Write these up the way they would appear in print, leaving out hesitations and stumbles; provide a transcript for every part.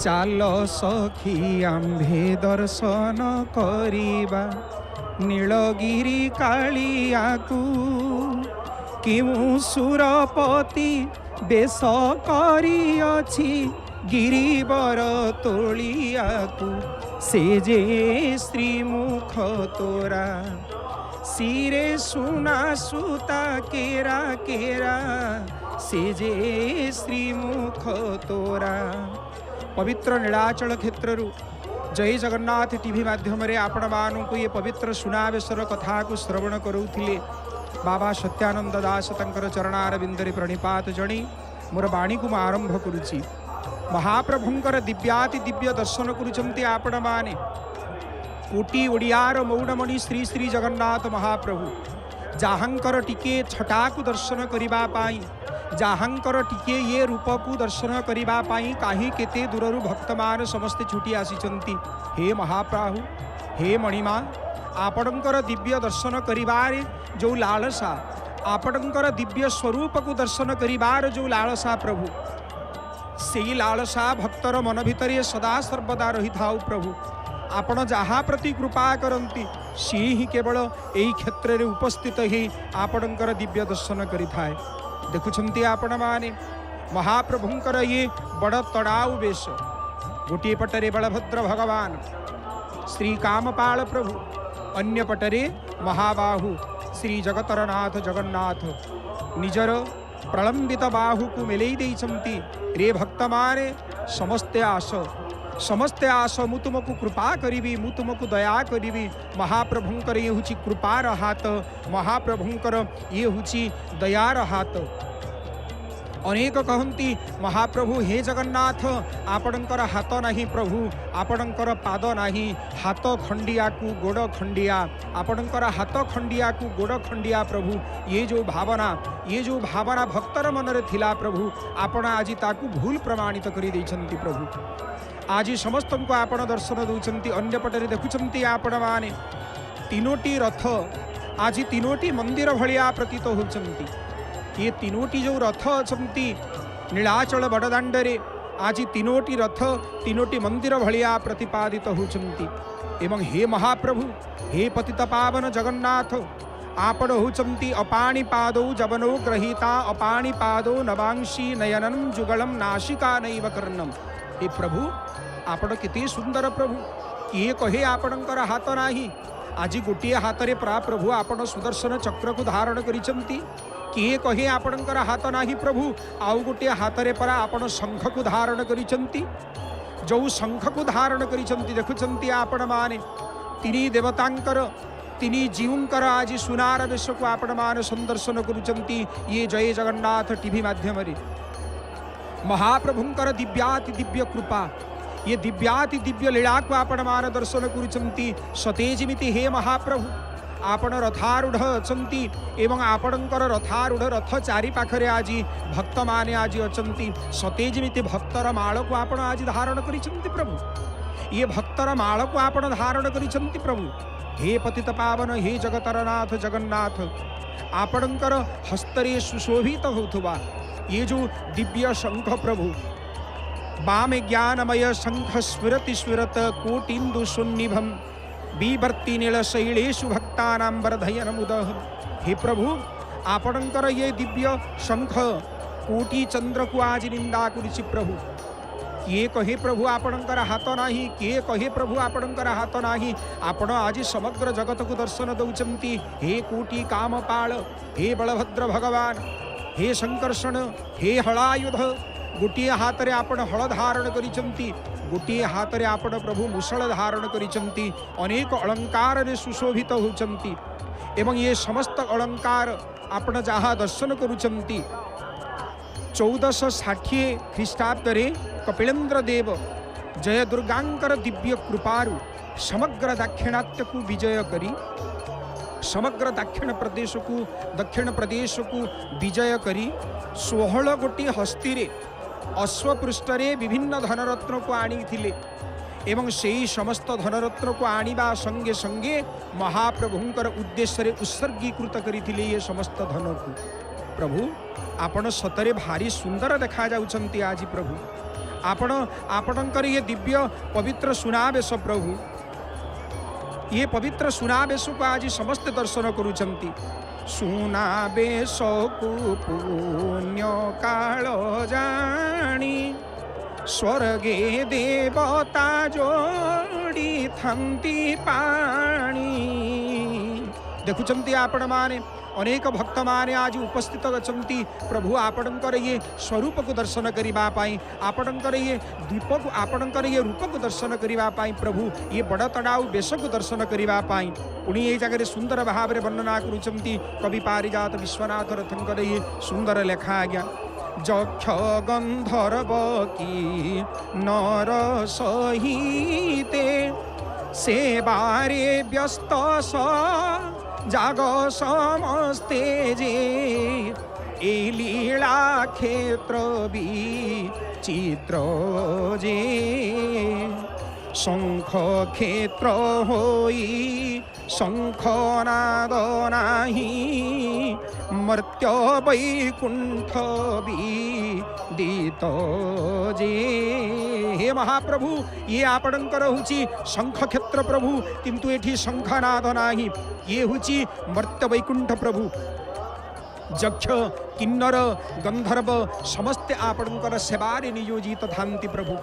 चाल सखी आम्भे दर्शन करिबा नीलगिरी कालिया को केउ सुरपति बेश करिअछि गिरिवर तोलिया को से जे श्रीमुख तोरा सिरे सुना सुता केरा केरा से जे श्रीमुख तोरा। पवित्र नीलाचल क्षेत्र जय जगन्नाथ टीवी माध्यम आपण मानू ये पवित्र सुनावेशर कथा को श्रवण करूथिले बाबा सत्यानंद दास तंकर चरणार बिंदरे प्रणिपात जणी मोर बाणी को आरंभ करुची। महाप्रभुंकर दिव्याति दिव्य दर्शन करुचंती आपण माने कोटी ओडियार मौड़मणि श्री श्री जगन्नाथ महाप्रभु जाहांकर टिके छटा को दर्शन करिबा पाई जाहांकर टिके ये रूप को दर्शन करिबा पाई काहे केते दूररु भक्तमान समस्ते छुटी आसीचंती। हे महाप्रभु हे मणिमा आपणकर दिव्य दर्शन करिबारे जो लालसा आपणकर दिव्य स्वरूप को दर्शन करिबार जो लालसा प्रभु से लालसा भक्तर मन भितरे सदा सर्वदा रही थाउ प्रभु आपण जहाँ प्रति कृपा करती सी ही केवल यही क्षेत्र में उपस्थित ही आपणकर दिव्य दर्शन करिथाए। देखुछंती आपण माने महाप्रभुंकर ये बड़ तड़ाऊ वेश गोटे पटरे बलभद्र भगवान श्री कामपाल प्रभु अन्य पटरे महाबाहु श्री जगतरनाथ जगन्नाथ निजर प्रलंबित बाहु को मेलई देइछंती। रे भक्त माने समस्ते आस मु तुमको कृपा करी मु तुमको दया करी। महाप्रभुंकर ये हुची कृपार हाथ महाप्रभुंकर ये हुची दयार हाथ। अनेक कहती महाप्रभु हे जगन्नाथ आपणकर हाथ नहीं प्रभु आपणकर पाद नहीं हाथ खंडिया को गोड़ खंडिया आपणकर हाथ खंडिया को गोड़ खंडिया प्रभु ये जो भावना भक्तर मन रे थिला प्रभु आपण आज ताकू भूल प्रमाणित करी दैछंती प्रभु आज समस्त को आपण दर्शन दौरान अन्य पटरे देखुंत आपण माने तीनोटी रथ आज तीनोटी मंदिर भलिया प्रतीत होती। ये तीनोटी जो रथ अछंती नीलाचल बड़दाण्डरे आज तीनोटी रथ तीनोटी मंदिर भलिया प्रतिपादित होती। एवं हे महाप्रभु हे पतित पावन जगन्नाथ आपण होचंती अपाणी पादौ जवनो ग्रहीता अपाणी पादौ नवांशी नयनम जुगलम नाशिका नैव कर्णम। हे प्रभु आपण केते सुंदर प्रभु किए कहे आपणकर हाथ नाही आज गोटे हाथ रे प्रा प्रभु आपण सुदर्शन चक्र को धारण करिसंती किए कहे आपणकर हाथ नाही प्रभु आउ गोटे हाथ रे परा आपण शंख को धारण करिसंती जो शंख को धारण करिसंती देखुचंती आपण माने तिनी देवतांकर तिनी जीवंकर आज सुनार वेश को आपण मान संदर्शन करुचंती। ये जय जगन्नाथ टीवी माध्यम रे महाप्रभुंकर दिव्याति दिव्य कृपा ये दिव्याति दिव्य लीला को आपण मान दर्शन करुचंती। सतेजमिति हे महाप्रभु आपण रथारूढ़ अछंती एवं आपणकर रथारूढ़ रथ चारि पाखरे आज भक्त माने आज अछंती। सतेजमिति भक्तर माळ को आपण आज धारण करिसंती प्रभु ये भक्तर माळ को आपण धारण करिसंती प्रभु। हे पतित पावन हे जगतरनाथ जगन्नाथ आपणकर हस्तरे सुशोभित होथुवा ये जो दिव्य शंख प्रभु बामे ज्ञानमय शंख स्फुरति स्फुरत कोटिंदु सुन्निभम बीभर्ति नील शैलेषु भक्तानां वर्धयन मुदः। हे प्रभु आपणकर ये दिव्य शंख कोटि चंद्र को आज निंदा करुछि प्रभु किए कहे प्रभु आपणकर हाथ नाही किए कहे प्रभु आपणकर हाथ नाही आपण आज समग्र जगत को दर्शन दौचंती। हे कोटि कामपाल हे बलभद्र भगवान हे शंकर्षण हे हलायुध गोटे हाथ रे आपण हल धारण करिसंती गोटे हाथ रे आपण प्रभु मुसल धारण करिसंती। अनेक अलंकार रे सुशोभित होचंती एवं ये समस्त अलंकार आपण जहाँ दर्शन करुचंती 1460 ख्रीष्टाब्द रे कपिलेन्द्र देव जय दुर्गांकर दिव्य कृपारु समग्र दाक्षिणात्य को विजय करी समग्र दक्षिण प्रदेश को विजय करी 16 गोटी हस्ती रे अश्वपृष्ठरे विभिन्न धनरत्न को आनी थिले एवं सेई समस्त धनरत्न को आनिबा संगे संगे महाप्रभुंकर उद्देश्य रे उत्सर्गीकृत करिथिले ये समस्त धन को। प्रभु आपण सतरे भारी सुंदर देखा जाउछंती आज प्रभु आपणकर ये दिव्य पवित्र सुनावेश प्रभु, ये पवित्र सुनावेश को आज समस्त दर्शन करुचंती। सुनावेश को पुण्य काल जानी स्वर्गे देवता जोड़ी थांती पाणी। देखुचंती आपण माने अनेक भक्त माने आज उपस्थित अछंती प्रभु आपणकर ये स्वरूप को दर्शन करिबा पाई, आपणकर ये दीप को, आपणकर ये रूप को दर्शन करिबा पाई प्रभु, ये बड़ तड़ाऊ बेश को दर्शन करिबा पाई। पुणी ये जगह सुंदर भाव वर्णना करुचंती कवि पारिजात विश्वनाथ रथंकर ये सुंदर लेखा आज्ञा। যক্ষ গন্ধর্ব কি নর সহিতে সেবারে ব্যস্ত জাগ সমস্তে যে এই লীলা ক্ষেত্র বিচিত্র যে শঙ্খ ক্ষেত্র হই শঙ্খনাদ নাহি मर्त्य वैकुंठ विदित जे। हे महाप्रभु ये आपणकर होची शंख क्षेत्र प्रभु, किंतु एठी शंखनाद नाही, ये होची मर्त्य वैकुंठ प्रभु। यक्ष किन्नर गंधर्व समस्ते आपणकर सेवारे नियोजित थांती प्रभु,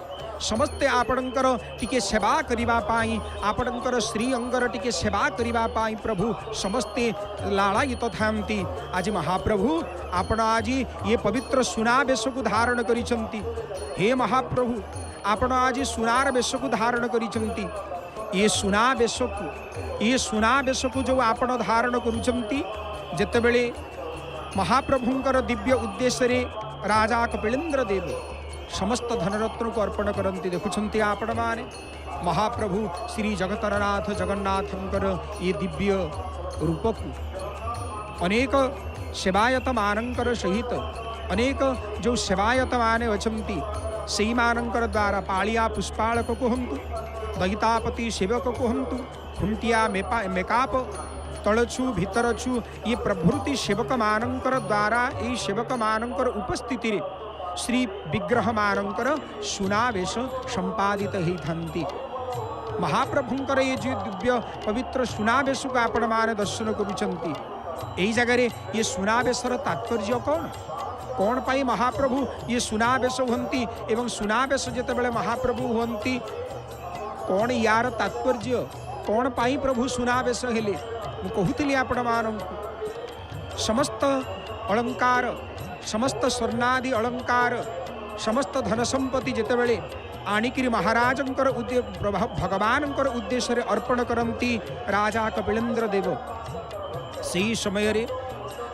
समस्ते आपणकर टिके सेवा करिबा पाई, आपणकर श्री अंगर टिके सेवा करिबा पाई प्रभु समस्ते लालायित थांती। आज महाप्रभु आपण आज ये पवित्र सुनावेश को धारण करिसंती। हे महाप्रभु आपण आज सुनार वेश को धारण करिसंती। ये सुनावेश को जो आपण धारण करुचंती, जेतेबेले महाप्रभुंकर दिव्य उद्देश्य रे राजा कपिलेन्द्र देव समस्त धनरत्न को अर्पण करती। देखुंत आपण माने महाप्रभु श्री जगतरनाथ जगन्नाथंकर ये दिव्य रूप को अनेक सेवायत मानकर सहित अनेक जो सेवायत माने अछंती सेई मानकर द्वारा पालिया पुष्पालक कहंतु, दयितापति सेवक कहंतु, खुंटिया मेकाप तलछु भितरछु ये प्रभृति सेवक मानकर द्वारा ये सेवक मानकर उपस्थिति रे श्री विग्रह मानकर सुनावेश संपादित ही थांती। महाप्रभुंकर ये जो दिव्य पवित्र सुनावेश को आपण माने दर्शन करुचंती। यही जगह ये सुनावेशर तात्पर्य कौन पाई महाप्रभु ये सुनावेश हुंती एवं सुनावेश जेतेबेले महाप्रभु हुंती कौन यार तात्पर्य कौन पाई प्रभु सुनावेश हेले। कहूली आपण मानू समस्त अलंकार समस्त स्वर्णादि अलंकार समस्त धन संपत्ति जेतेबेले आनिकिरी महाराजंकर भगवानंकर उद्देश्य रे अर्पण करंती राजा कपिलेन्द्र देव। सही समय रे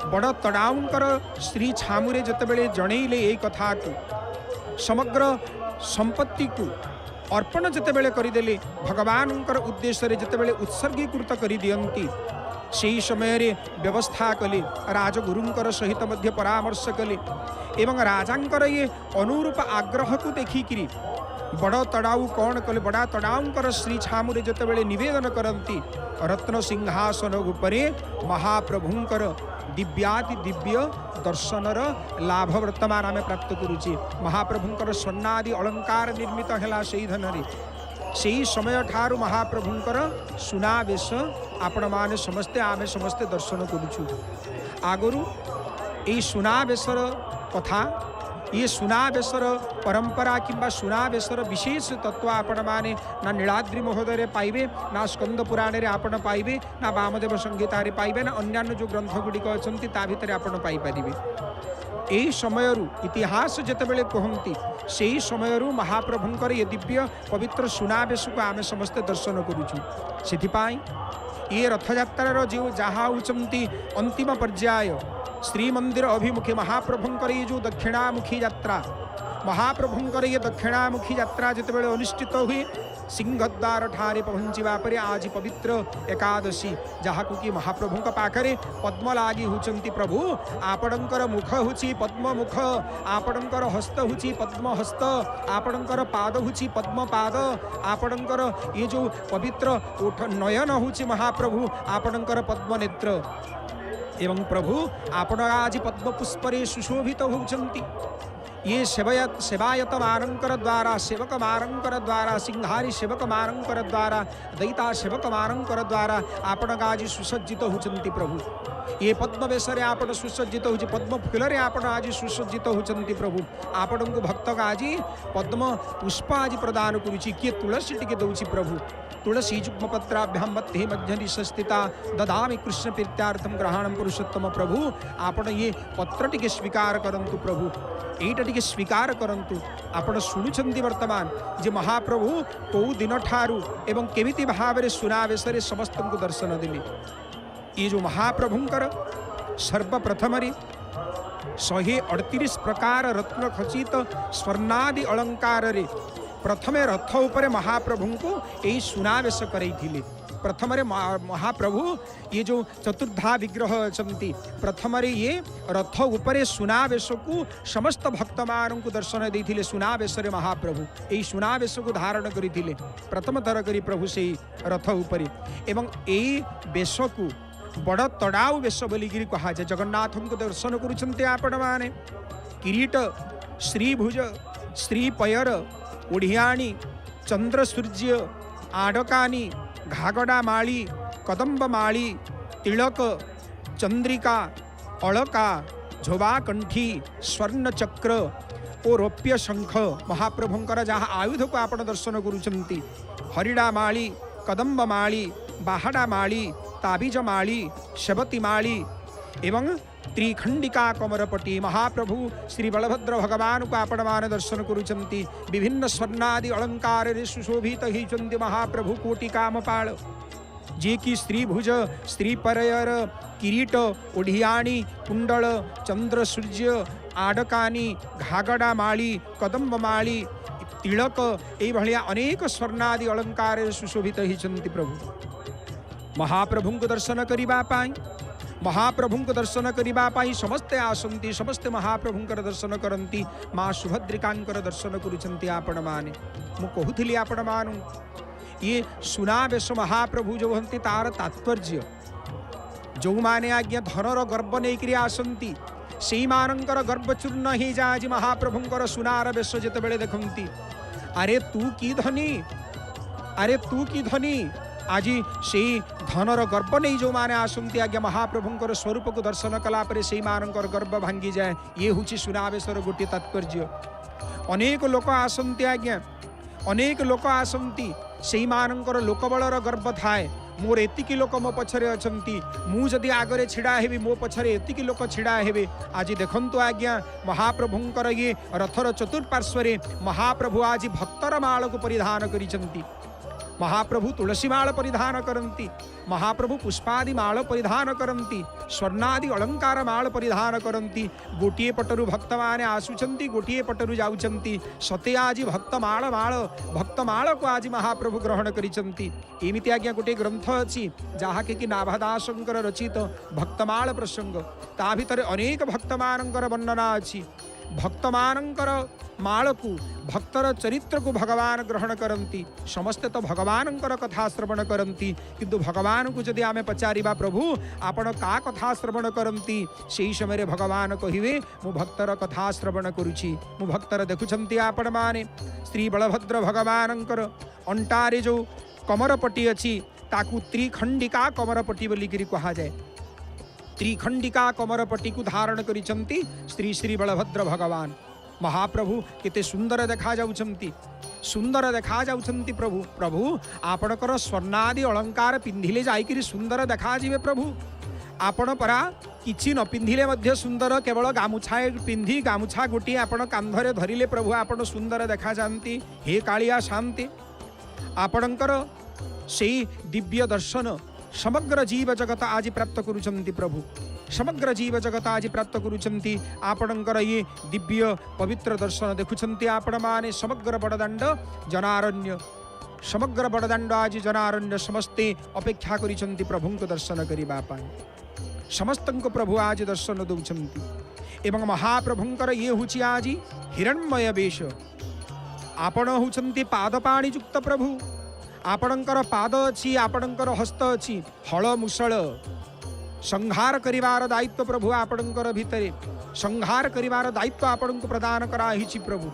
बड़ तड़ाउंकर श्री छामुरे जेतेबेले जणैले ए कथा को समग्र संपत्ति को अर्पण जेतेबेले करिदेले भगवानंकर उद्देश्य रे जेतेबेले उत्सर्गीकृत करि दियंती, सेही समय रे व्यवस्था कले राजगुरुंकर सहित मध्य परामर्श कले एवं राजांकर ये अनुरूप आग्रह को देखिकिरी बड़ तड़ाऊ कौन कले बड़ा तड़ाऊंकर श्री छामुरे जेतेबेले निवेदन करंती रत्न सिंहासन उपरे महाप्रभुंकर दिव्याति दिव्य दर्शनर लाभ वर्तमान आम प्राप्त करुचे। महाप्रभुंकर स्वर्णादि अलंकार निर्मित है से धन से समय ठारू महाप्रभुंकर सुनावेश आपण माने समस्ते आमे समस्ते दर्शन करुचु। आगुरु यही सुनावेशर कथा ये सुनावेशर परंपरा किंबा सुनावेशर विशेष तत्व आपण माने ना नीलाद्रि महोदय पाइबे ना स्कंद पुराण रे आपण पाइबे ना वामदेव संगीता रे पाइबे ना अन्यान्य जो ग्रंथ गुड़िक अच्छी ता भितर आपण पाई परिबे। यही समय इतिहास जेतेबेले कहती से समय महाप्रभुंकर ये दिव्य पवित्र सुनावेश को आमे समस्ते दर्शन करुचु। सेथिपाई ये रथयात्रार जो जहाँ होती अंतिम पर्याय श्रीमंदिर अभिमुखी महाप्रभुंकर ये जो दक्षिणामुखी यात्रा महाप्रभुंकर ये दक्षिणामुखी यात्रा जितेबाला अनुष्ठित हुए सिंहद्वार ठारे पहुँचवा पर आज पवित्र एकादशी जहाँ कि महाप्रभु पाखरे पद्म लगी होती। प्रभु आपणकर मुख होची पद्म मुख, आपणकर हस्त होची पद्म हस्त, आपणकर पाद होची पद्म पाद, आपणकर ये जो पवित्र नयन होची महाप्रभु आपणकर पद्म नेत्र एवं प्रभु आपण आज पद्म पुष्परे सुशोभित होउचंती। ये सेवायत मानंकर द्वारा सेवक मानंकर द्वारा सिंहारी सेवक मानंकर द्वारा दैता सेवक मानंकर द्वारा आपण आज सुसज्जित होचंती प्रभु। ये पद्म बेशरे आपण सुसज्जित होची पद्म फूलरे आपण आज सुसज्जित होचंती प्रभु। आपण को भक्त आज पद्म पुष्प आज प्रदान करुची किए तुलसी टिके दउची प्रभु। तुलसी युग्मपत्राभ्याम मध्ये मध्य स्थिता ददामि कृष्ण प्रीत्यार्थम ग्रहणम पुरुषोत्तम प्रभु। आपण ये पत्र टिके स्वीकार करंतु प्रभु, एटा टिके स्वीकार करंतु। आपण शुणुचंती वर्तमान जे महाप्रभु को दिन ठारू एवं केमिति भावरे सुनावेशरे समस्त को दर्शन देले। ये जो महाप्रभुंकर सर्वप्रथम 138 प्रकार रत्न खचित स्वर्णादि अलंकार रे प्रथमे रथ उपरे महाप्रभु को यही सुनावेश करैथिले। प्रथम महाप्रभु ये जो चतुर्धा विग्रह अछंती प्रथम ये रथ उपरे सुनावेश को समस्त भक्त मान को दर्शन देथिले। सुनावेश रे महाप्रभु यही सुनावेश को धारण करिथिले प्रथम थर करी प्रभु से रथ उपरे। एवं यही वेश को बड़ तड़ाऊ वेश बोलिकी कहा जाए। जगन्नाथ को दर्शन करुछन्ते आपण माने किरीट श्रीभुज श्रीपयर ओढ़ियाणी चंद्र सूर्य आडकानी घागड़ा माली कदम्ब माली तिलक चंद्रिका अलका झोबाकंठी स्वर्ण चक्र और रौप्य शंख महाप्रभुंकर जहाँ आयुध को आपण दर्शन करुछन्ति। हरिड़ा माली कदम्ब माली बाहड़ा माली ताबीज माली शबती माली एवं त्रिखंडिका कमरपटी महाप्रभु श्री बलभद्र भगवान को आपण मान दर्शन करुछन्ति। विभिन्न स्वर्णादि अलंकार रे सुशोभित होइछन्ति महाप्रभु कोटि कामपाल जे कि स्त्रीभुज स्त्रीपरयर किरीट ओढ़ियाणी कुंडल चंद्र सूर्य आडकानी घागड़ा माली कदम्ब माली तिलक एई भलिया अनेक स्वर्णादि अलंकार रे सुशोभित होइछन्ति प्रभु। महाप्रभु को दर्शन करिबा पाई महाप्रभु को दर्शन करिबा पाई समस्ते आसंती समस्ते महाप्रभु दर्शन करती। माँ सुभद्रिकांकर दर्शन करुछन्ति आपण माने। मु कहूथिली आपण मानु ये सुनावेश महाप्रभु जो हंती तार तात्पर्य जो माने आज्ञा धनर गर्व नहीं आसंती से मानकर गर्व चूर्ण हो जा। आज महाप्रभुंकर सुनार वेश जिते बेले देखती अरे तू की धनी अरे तू की धनी आज से धनर गर्व नहीं जो माने आसंती आज्ञा महाप्रभुंकर स्वरूप को दर्शन कलापर से मानकर गर्व भांगी जाए। ये हूँ सुनावेशर गोटे तात्पर्य। अनेक लोक आसंती आज्ञा अनेक लोक आसंती से मानकर लोकबलर गर्व थाए मोर एतिकी लोक मो पछरे अछंती मु जदि आगरे छिड़ा हेबी मो पछरे एतिकी लोक छिड़ा हेबे। आज देखंतु आज्ञा महाप्रभुंकर ये रथर चतुर्पार्श्वरे महाप्रभु आज भक्तर माल को परिधान करिसंती। महाप्रभु तुलसी माल परिधान करती महाप्रभु पुष्पादि माल परिधान करती स्वर्णादि अलंकार माल परिधान करती। गोटे पटरु भक्त माने आसुचंती गोटे पटरु जाउचंती सते आज भक्त माल को आज महाप्रभु ग्रहण करिसंती। एमिति आज्ञा गोटे ग्रंथ अछि जहाँके कि नाभादासंकर रचित भक्तमाल प्रसंग ता भितर अनेक भक्तमानंकर वर्णना अछि। भक्तमानंकर माल को भक्तर चरित्र को भगवान ग्रहण करती समस्ते तो भगवानंकर कथा श्रवण करती किंतु भगवान को जदि आमे पचारिबा प्रभु आपण का कथा श्रवण करती से समय भगवान कहिवे मु भक्तर कथा श्रवण करुछि मु भक्तर देखुछंती आपण माने। श्री बलभद्र भगवानंकर अंटारे जो कमरपट्टी अछि ताकू त्रिखंडिका कमरपट्टी बोलिकी कहा जाए। त्रिखंडिका कमरपट्टी को धारण करिसंती श्री श्री बलभद्र भगवान। महाप्रभु केते सुंदर देखा जाउछंती सुंदर देखा जाउछंती प्रभु। प्रभु आपणकर स्वर्णादि अलंकार पिंधिले जाइकिरी सुंदर देखा जिवे प्रभु। आपण परा किछि न पिंधिले मध्य सुंदर केवल गामुछा पिंधि गामुछा गोटी आपण कांधरे धरिले प्रभु आपण सुंदर देखा जानती। हे कालिया शांति आपणकर सेई दिव्य दर्शन समग्र जीव जगत आज प्राप्त करुछंती प्रभु। समग्र जीव जगत आज प्राप्त करुछंती आपणकर ये दिव्य पवित्र दर्शन देखुछंती आपण माने। समग्र बड़दाण्ड जनारण्य समग्र बड़दाण्ड आज जनारण्य समस्ते अपेक्षा करिछंती प्रभुंक दर्शन करिबा पाई। समस्तंक प्रभु आज दर्शन दउछंती एवं महाप्रभुंकर ये हुची आज हिरण्मय वेश। आपण हुचंती पादपाणी युक्त प्रभु। आपणकर पाद अच्छी आपणकर हस्त अच्छी हल मुसळ संहार करिवार दायित्व प्रभु आपणकर भितरे संहार करिवार दायित्व आपण को प्रदान कराही प्रभु।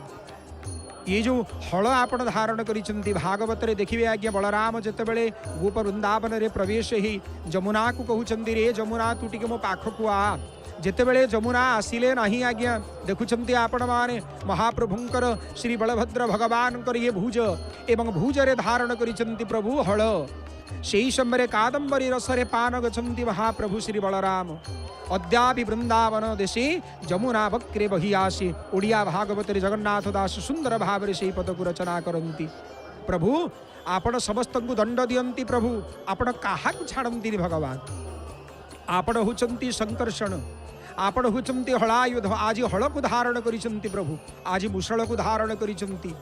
ये जो हल आपण धारण करिसंती भागवत रे देखिबे आज्ञा बलराम जेतेबेले गोप वृंदावन रे प्रवेश ही जमुना को कहउचंती रे जमुना तू टिके मो पाखकु आ। जेतेबेले जमुना आसिले नहीं आज्ञा देखुचंती आपण माने महाप्रभुंकर श्री बलभद्र भगवानकर ये भुज एवं भुज रे धारण करिसंती प्रभु हल। सेई समय कादंबरी रसरे पान गच्छन्ति महाप्रभु श्री बलराम। अद्यापि वृंदावन देशे जमुना वक्रे बहि आसी। ओडिया भागवत जगन्नाथ दास सुंदर भाव से पद को रचना करती। प्रभु आपण समस्त को दंड दियंती प्रभु आपण काहा छाड़ती भगवान। आपण होचंती संकर्षण आपण होचंती हलायुध। आज हल को धारण करिसंती प्रभु आज मुसळ को धारण करिसंती।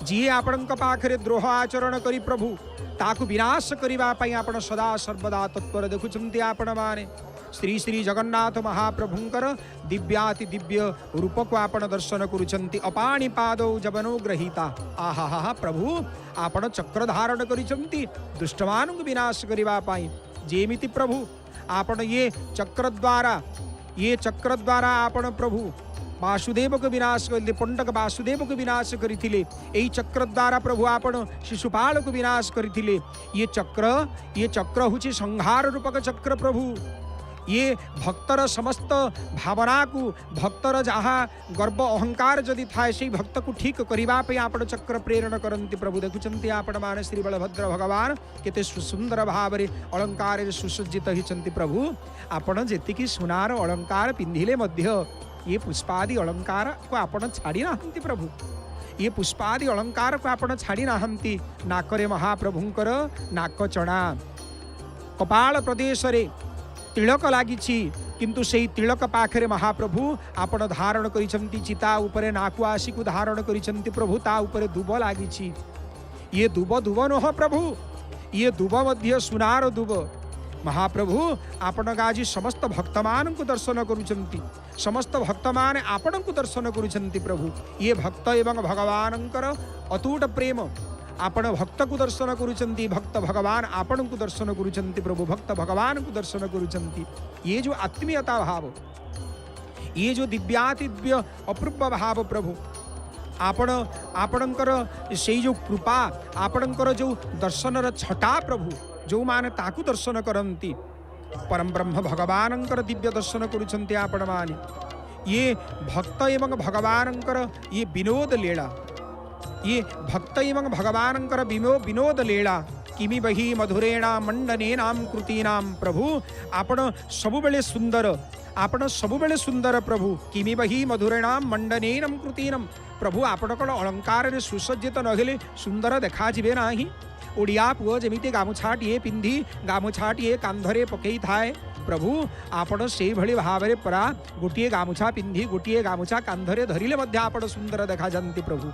जी आपण पाखरे द्रोह आचरण करी प्रभु ताकू विनाश करिवा पई आपण सदा सर्वदा तत्पर देखुचंती आपण माने। श्री श्री जगन्नाथ महाप्रभुंकर दिव्याति दिव्य रूप को आपण दर्शन करुचंती। अपाणी पादौ जबनो ग्रहीता आहा प्रभु आपण चक्र धारण करिचंती दुष्टमान को विनाश करिवा पाई। जेमिति प्रभु आपण ये चक्र द्वारा आपण प्रभु वासुदेव को विनाश करते। पंडक वासुदेव को विनाश करते। यही चक्र द्वारा प्रभु आपण शिशुपाल को विनाश करते। ये चक्र हूँ संहार रूपक चक्र प्रभु। ये भक्तर समस्त भावना को भक्तर जहाँ गर्व अहंकार जदि थाए से भक्त को ठीक करने आपण चक्र प्रेरण करती प्रभु। देखुंत आपण मान श्री बलभद्र भगवान केते सुंदर भाव में अलंकार सुसज्जित होती प्रभु। आपण जी सुनार अलंकार पिंधिले मध्य ये पुष्पादि अलंकार को आपण छाड़ी नाहंती प्रभु। ये पुष्पादि अलंकार को आपण छाड़ी नाहंती। नाकरे महाप्रभुंकर नाक चणा कपाल प्रदेश रे तिलक लागी किंतु से तिलक पाखरे महाप्रभु आपण धारण करिसंती। चिता उपरे नाकु आशी को धारण करिसंती प्रभु। ता उपरे दुब लागी। ये दुब नह प्रभु ये दुब मध्य सुनार दुब। महाप्रभु आपण आज समस्त भक्तमान को दर्शन करुचंती। समस्त भक्तमान आपण को दर्शन करुचंती प्रभु। ये भक्त एवं भगवानंकर अतूट प्रेम आपण भक्त को दर्शन करुचंती। भक्त भगवान आपण को दर्शन करुचंती प्रभु। भक्त भगवान को दर्शन करुचंती। ये जो आत्मीयता भाव ये जो दिव्यातिव्य अपूर्व भाव प्रभु आपणकर से जो कृपा आपणकर जो दर्शनर छटा प्रभु जो माने ताकू दर्शन करती। परम ब्रह्म भगवानंकर दिव्य दर्शन करुचंती आपण माने। ये भक्त एवं भगवानंकर ये विनोद लीला ये भक्त एवं भगवानंकर विनोद लीला किमि बहि मधुरेण मंडनेनाम कृतीनाम प्रभु आपण सबुबेले सुंदर प्रभु। किमि बहि मधुरेणाम मंडनेनम कृतीनम प्रभु आपण कण अलंकार सुसज्जित नहेले सुंदर देखा जिबे नाही। ओडिया पुओ जमिति गामुछाटिए पिंधि गामुछाटिए कांधरे पकई थाए प्रभु आपण से भली भाव में परा गोटे गामुछा पिंधि गोटे गामुछा कांधरे धरिले मध्य आपण सुंदर देखा जाती प्रभु।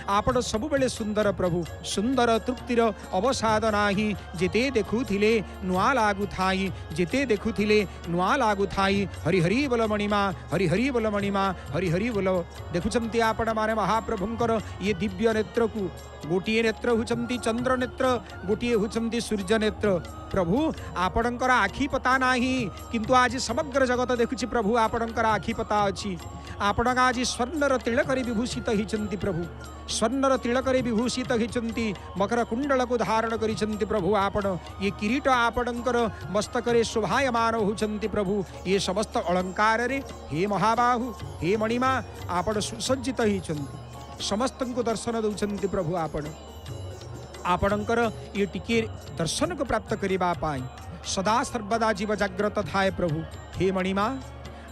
आपण सबुबेले सुंदर प्रभु। सुंदर तृप्तिर अवसाद नाही। जेते देखुथिले नुआ लागु थाई जेते देखुथिले नुआ लागु थाई। हरि हरि बोल मणिमा हरि हरि बोल मणिमा हरि हरि बोल। देखुचंती आपण माने महाप्रभुंकर ये दिव्य नेत्र को गोटे नेत्र हुचंती चंद्र नेत्र गोटे हुचंती सूर्य नेत्र प्रभु। आपणकर आखि पता नाही किंतु आज समग्र जगत देखुची प्रभु आपणकर आखि पता अछि। आपण आज स्वर्णर तिलकरे विभूषित होइचंती प्रभु। स्वर्णर तिलकरे विभूषित होइचंती। मकर कुंडल को धारण करिचंती प्रभु। आपण ये किरीट आपणकर मस्तकरे शोभायमान होचंती प्रभु। ये समस्त अलंकार रे हे महाबाहु हे मणिमा आपण सुसज्जित होइचंती। समस्त को दर्शन दउचंती प्रभु। आपणकर ये टिके दर्शन को प्राप्त करिबा पाई सदा सर्वदा जीव जाग्रत थाए प्रभु। हे मणिमा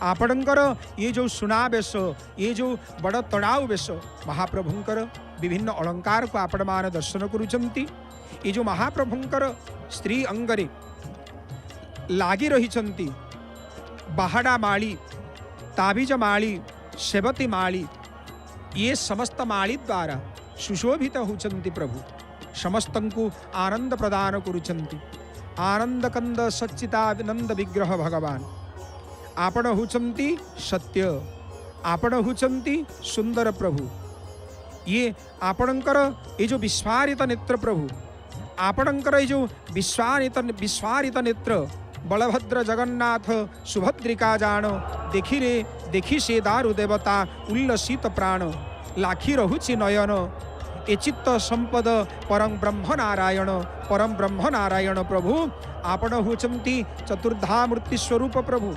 आपणकर ये जो सुनावेश ये जो बड़ तड़ाऊ वेश महाप्रभुंकर विभिन्न अलंकार को आपण मान दर्शन करुचंती। ये जो महाप्रभुंकर स्त्री अंगरे लागी रहिचंती बाहाडा माली ताबीज माली सेवती माली ये समस्त माली द्वारा सुशोभित होचंती प्रभु। समस्तंकु आनंद प्रदान करुचंती। आनंद कंद सच्चिदानंद विग्रह भगवान आपण हुचंती सत्य आपण हुचंती सुंदर प्रभु। ये आपणकर ये जो विस्फारित नेत्र प्रभु आपणकर ये जो विस्फारित नेत्र बलभद्र जगन्नाथ सुभद्रिका जान देखिरे देखी से दारु देवता उल्लसित प्राण लाखी रहुछि नयन एचित्त संपद परम ब्रह्म नारायण प्रभु आपण होचंती चतुर्धा मूर्ति स्वरूप प्रभु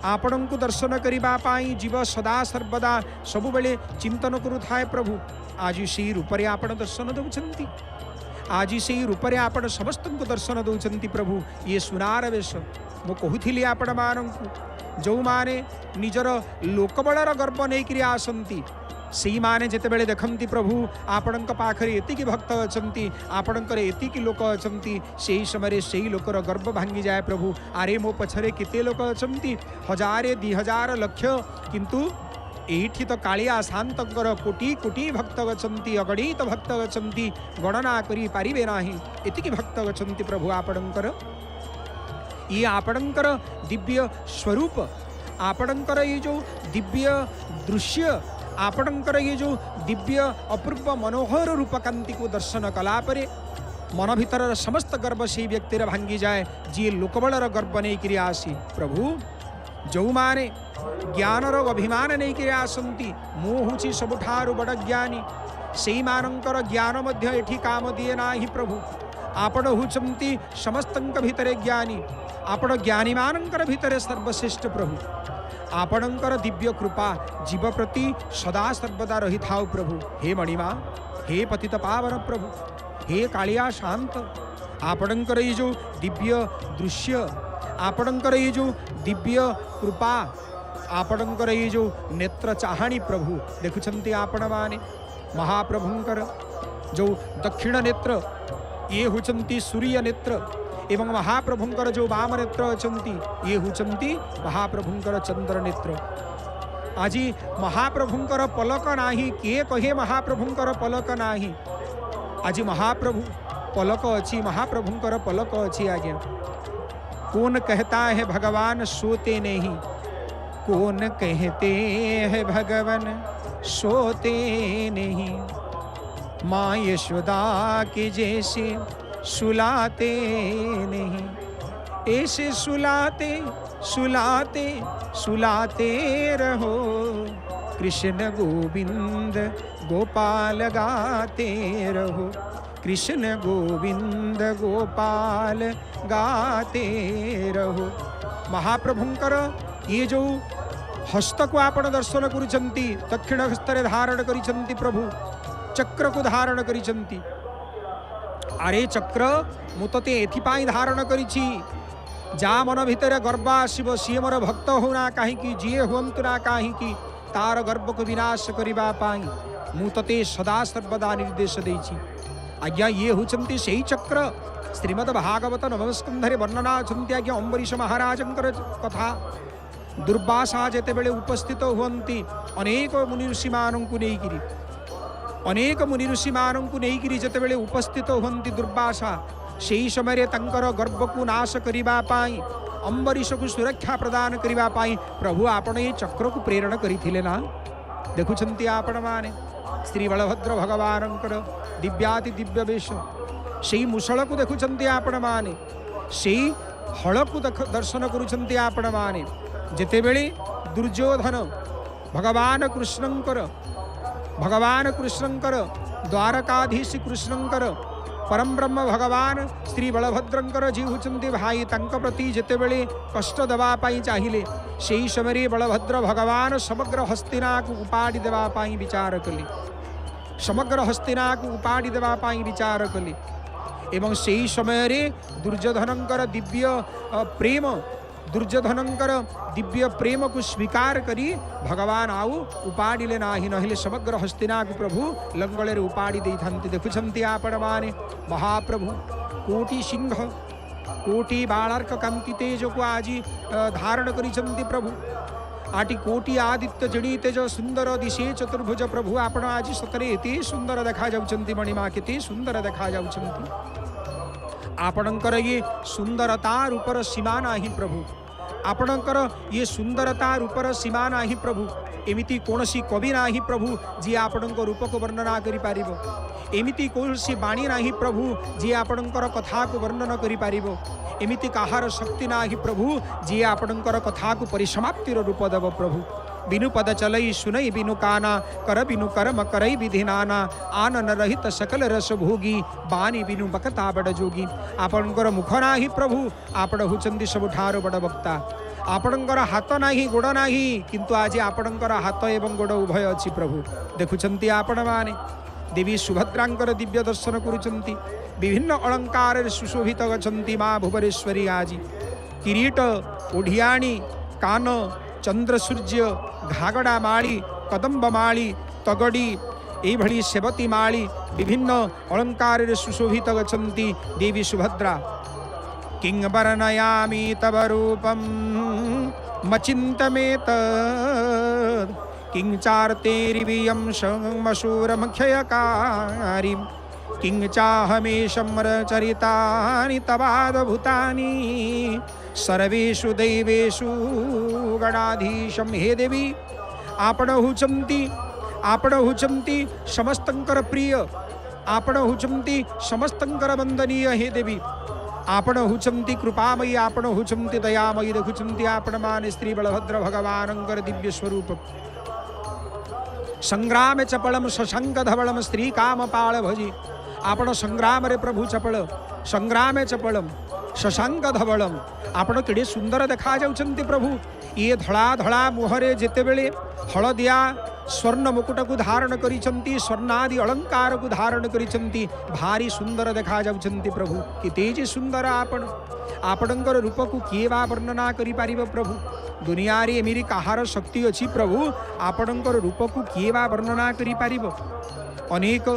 आपण को दर्शन करिबा पाई जीव सदा सर्वदा सबु बेले चिंतन करुथाए प्रभु आज से रूपरे आपण दर्शन दउछंती आज से रूपरे आपण समस्त को दर्शन दउछंती प्रभु ये सुनार वेश मु कहूथिली आपण मानंकु जो माने निजर लोकबलर गर्व नहीं करी आसंती से माने जेतेबेले देखंती प्रभु आपणक पाखरे एतिकी भक्त अछंती आपणकर एतिकी लोक अछंती सेही समय सेही लोकर गर्व भांगी जाए प्रभु अरे मो पछरे केते लोक अछंती हजारे 2000 लक्ष किंतु एठी तो कालिया शांतकर कोटी कोटी भक्त अछंती अगणित भक्त अछंती गणना करी पारिबे नाही एतिकी भक्त अछंती प्रभु आपणकर ये आपणकर दिव्य स्वरूप आपणकर ये जो दिव्य दृश्य आपणकर ये जो दिव्य अपूर्व मनोहर रूपकांति को दर्शन कला परे मन भीतर समस्त गर्व से व्यक्तिर भांगी जाए जी लोकबलर गर्व नहीं करी आसी प्रभु जो माने ज्ञानर अभिमान नहीं करी आसंती मु हूँ सबुठारु बड़ ज्ञानी से मानकर ज्ञान मध्य एठी काम दिए नाही प्रभु आपण होचंती समस्तंक भितरे ज्ञानी आपण ज्ञानी मानकर भितरे सर्वश्रेष्ठ प्रभु आपणकर दिव्य कृपा जीव प्रति सदा सर्वदा रही थाउ प्रभु हे मणिमा हे पतित पावन प्रभु हे कालिया शांत आपणकर ये जो दिव्य दृश्य आपणकर ये जो दिव्य कृपा आपणकर ये जो नेत्र चाहाणी प्रभु देखुछंती आपण माने महाप्रभुंकर जो दक्षिण नेत्र ये होचंती सूर्य नेत्र एवं महाप्रभुंकर जो वाम नेत्र अछंती ये होचंती महाप्रभुंकर चंद्र नेत्र आज महाप्रभुंकर पलक नाही किए कहे महाप्रभुंकर पलक नाही आज महाप्रभु पलक अच्छी महाप्रभुंकर पलक अच्छी आज्ञा कौन कहता है भगवान सोते नहीं कौन कहते हैं भगवान सोते नहीं माँ यशोदा के जैसे सुलाते नहीं ऐसे सुलाते सुलाते सुलाते रहो कृष्ण गोविंद गोपाल गाते रहो कृष्ण गोविंद गोपाल गाते रहो महाप्रभुंकर ये जो हस्त को आपण दर्शन करुचंती दक्षिण हस्तरे धारण करिसंती प्रभु चक्र को धारण करिसंती अरे चक्र मु ते एथिपाई धारण करिछि जा मन भितर गर्व आसीबो सी मोर भक्त होना कहीं जी हुंतु ना कहीं तार गर्व को विनाश करबा पाई मु ते सदा सर्वदा निर्देश देछि आज्ञा ये होचंती सेही चक्र श्रीमद् भागवत नवम स्कंधरे वर्णना अछंती आज्ञा अम्बरीश महाराजंकर कथा दुर्वासा जेते बेले उपस्थित हुंती अनेक मुनि ऋषि मानंकु नेइकिरी अनेक मुनि ऋषि मानंकु नेइकिरी जेते बेले उपस्थित हुंती दुर्वासा सेही समय तंकर गर्व को नाश करिबा पाई अम्बरीश को सुरक्षा प्रदान करिबा पाई प्रभु आपण ये चक्र को प्रेरण करिथिले ना देखुछंती आपण माने श्री बलभद्र भगवानंकर दिव्याति दिव्य वेश सेही मुसळ को देखुछंती आपण माने सेही हळ को दर्शन करुछंती आपण माने जेते बेले दुर्योधन भगवान कृष्णंकर द्वारकाधीश कृष्णंकर परम ब्रह्म भगवान श्री बलभद्रंकर जी होचंती भाई तंक प्रति जेते बेले कष्ट देवा पाई चाहिए सेही समय बलभद्र भगवान समग्र हस्तिना को उपाड़ी देवा पाई विचार कले समग्र हस्तिना को उपाड़ी देवा पाई विचार कले एवं सेही समय दुर्योधनंकर दिव्य प्रेम दुर्योधनंकर दिव्य प्रेम को स्वीकार करी भगवान आउ उपाड़िले नाही नहिले समग्र हस्तिना को प्रभु लंगले उपाड़ी दे थांती देखुछंती आपण माने महाप्रभु कोटि सिंह कोटि बालार्क कांति तेज को आज धारण करिसंती प्रभु आटी कोटि आदित्य जड़ी तेज सुंदर दिशे चतुर्भुज प्रभु आपण आज सतरे एते सुंदर देखा जाउछंती मणिमा केते सुंदर देखा जाउछंती आपणकर ये सुंदरता रूपर सीमा नाही प्रभु आपणकर ये सुंदरता रूपर सीमा नाही प्रभु एमिति कौनसी कवि नाही प्रभु जी आपणक रूप को वर्णना करि पारिबो। एमिति कौनसी बाणी नाही प्रभु जी आपणकर कथा को वर्णन करि पारिबो। एमिति काहार शक्ति नाही प्रभु जी आपणकर कथा को परिसमाप्तिर रूप देव प्रभु। बिनु पद चलई सुनई बिनु काना कर बिनु कर्म करई विधि नाना आनन रहित सकल रस भोगी बानी बिनु बकता बड़ जोगी। आपणकर मुख नाही प्रभु आपण हुचंदी सबुठारो बड़ वक्ता। आपणकर हाथ नाही गोड़ नाही किंतु आज आपणकर हाथ एवं गोड़ उभय अछि प्रभु। देखुचंती आपण माने देवी सुभद्रांकर दिव्य दर्शन करुचंती। विभिन्न अलंकार सुशोभित गच्छन्ति माँ भुवनेश्वरी आज। किरीट ओढ़ियाणी कान चंद्र सूर्य घागड़ा माली कदम्ब माली तगड़ी एभली सेवती माली विभिन्न अलंकार सुशोभित गच्छन्ति देवी सुभद्रा। किं वर्णयामि तव रूपं मचिन्तमेत किं चार्तेरिवियं शमशूरमक्षयकारिं किं चाहमेशं चरितानि तवाद्भुतानि सर्वेषु दैवेषु गणाधीशं हे देवी। आपण हुचंती समस्तंकर प्रिय। आपण हुचंती समस्तंकर वंदनीय हे देवी। आपण हुचंती कृपामयी। आपण हुचंती दयामयी। देखुचंती आपण मान श्री बलभद्र भगवानंकर दिव्य स्वरूप। संग्राम चपलम शशंक धवलम स्त्री काम पाल भजी। आपण संग्राम रे प्रभु चपल संग्राम चपलम शशांक धवलम। आपण केड़े सुंदर देखा जाउछंती प्रभु। ये धड़ा धड़ा मुहरे जेते बेले हलदिया स्वर्ण मुकुट को धारण करिछंती स्वर्णादि अलंकार को धारण करिछंती भारी सुंदर देखा जाउछंती प्रभु। कि तेज सुंदर आपण। आपणकर रूप को किए बा वर्णना करि पारिबो प्रभु। दुनिया रे एमिरी काहार शक्ति अछि प्रभु आपणकर रूप को किए बा वर्णना करि पारिबो। अनेक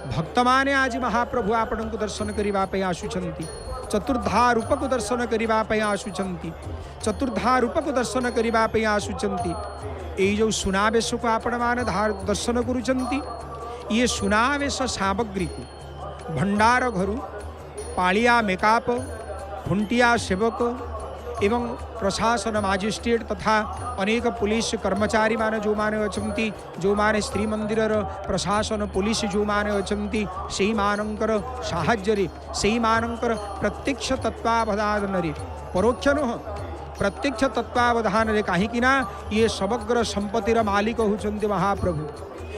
भक्त माने आज महाप्रभु आपण को दर्शन करिबा पे आसुछंती। चतुर्धा रूप को दर्शन करिबा पे आसुछंती। चतुर्धा रूप को दर्शन करिबा पे आसुछंती। ए जो सुनावेश को आपण मान दर्शन करुछंती। ये सुनावेश सामग्री को भंडार घरु पालिया मेकअप खुंटिया सेवक एवं प्रशासन मजिस्ट्रेट तथा अनेक पुलिस कर्मचारी माने जो माने अछंती जो माने श्री मंदिर प्रशासन पुलिस जो माने अछंती सेही मानकर साहाय्य रे सेही मानकर प्रत्यक्ष तत्वावधान रे परोक्ष नुह प्रत्यक्ष तत्वावधान रे कहीं ना ये समग्र संपत्तिर मालिक होचंती महाप्रभु।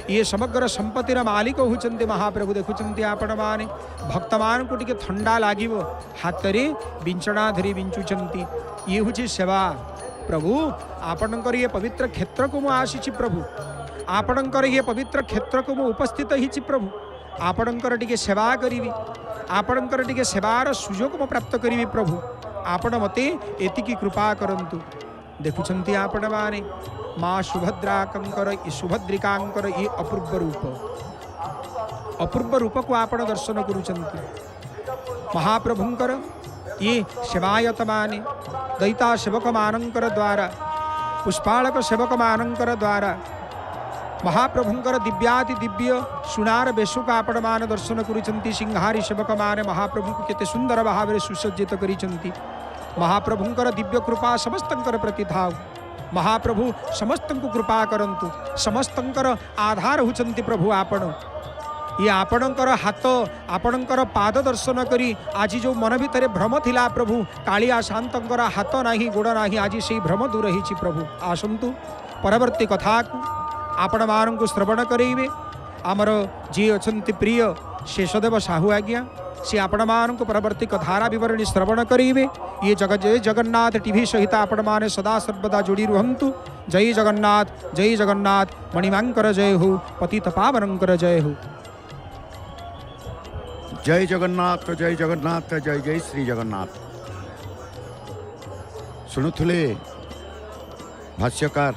ये समग्र संपत्तिर मालिक होचंती महाप्रभु। देखुचंती आपण माने भक्त मान को टिके ठंडा लागिवो हाथ रे बिंचणा धरी बिंचुचंती। ये हुची सेवा प्रभु। आपणकर ये पवित्र क्षेत्र को मु आसीछि प्रभु। आपणकर ये पवित्र क्षेत्र को मु उपस्थित हिछि प्रभु। आपणकर टिके सेवा करिवि। आपणकर टिके सेवार सुयोग मु प्राप्त करिवि प्रभु। आपण मते एतिकी कृपा करंतु। देखुचंती आपण माने माँ सुभद्राकंकर सुभद्रिकांकर ये अपूर्व रूप को आपण दर्शन करुचंती। महाप्रभुंकर ये सेवायत माने दैता सेवक मानंकर द्वारा पुष्पालक सेवक मानंकर द्वारा महाप्रभुंकर दिव्याति दिव्य सुनार बेशु का आपण मान दर्शन करुचंती। सिंहारी सेवक माने महाप्रभु को केते सुंदर भाव रे सुसज्जित करिचंती। महाप्रभुंकर दिव्य कृपा समस्तंकर प्रति थाउ। महाप्रभु समस्तंकु कृपा करंतु। समस्तंकर आधार हुचंती प्रभु आपण। ये आपणकर हाथ आपणकर पाद दर्शन करी आज जो मन भितर भ्रम थिला प्रभु कालिया शांतंकर हाथ नाही गोड़ नाही आज से भ्रम दूर होइछि प्रभु। आसंतु परवर्ती कथा को आपण मानंकु श्रवण करेइबे। आमर जी अछंती प्रिय शेषदेव साहू आज्ञा से आपण मानंकु परवर्ती कथारा विवरणी श्रवण करेइबे। ये जय जगन्नाथ टीवी सहित आपण माने सदा सर्वदा जोड़ी रुहंतु। जय जगन्नाथ मणिमांकर जय हो पतित पावनंकर जय हो। जय जगन्नाथ जय जय श्री जगन्नाथ। शुणुले भाष्यकार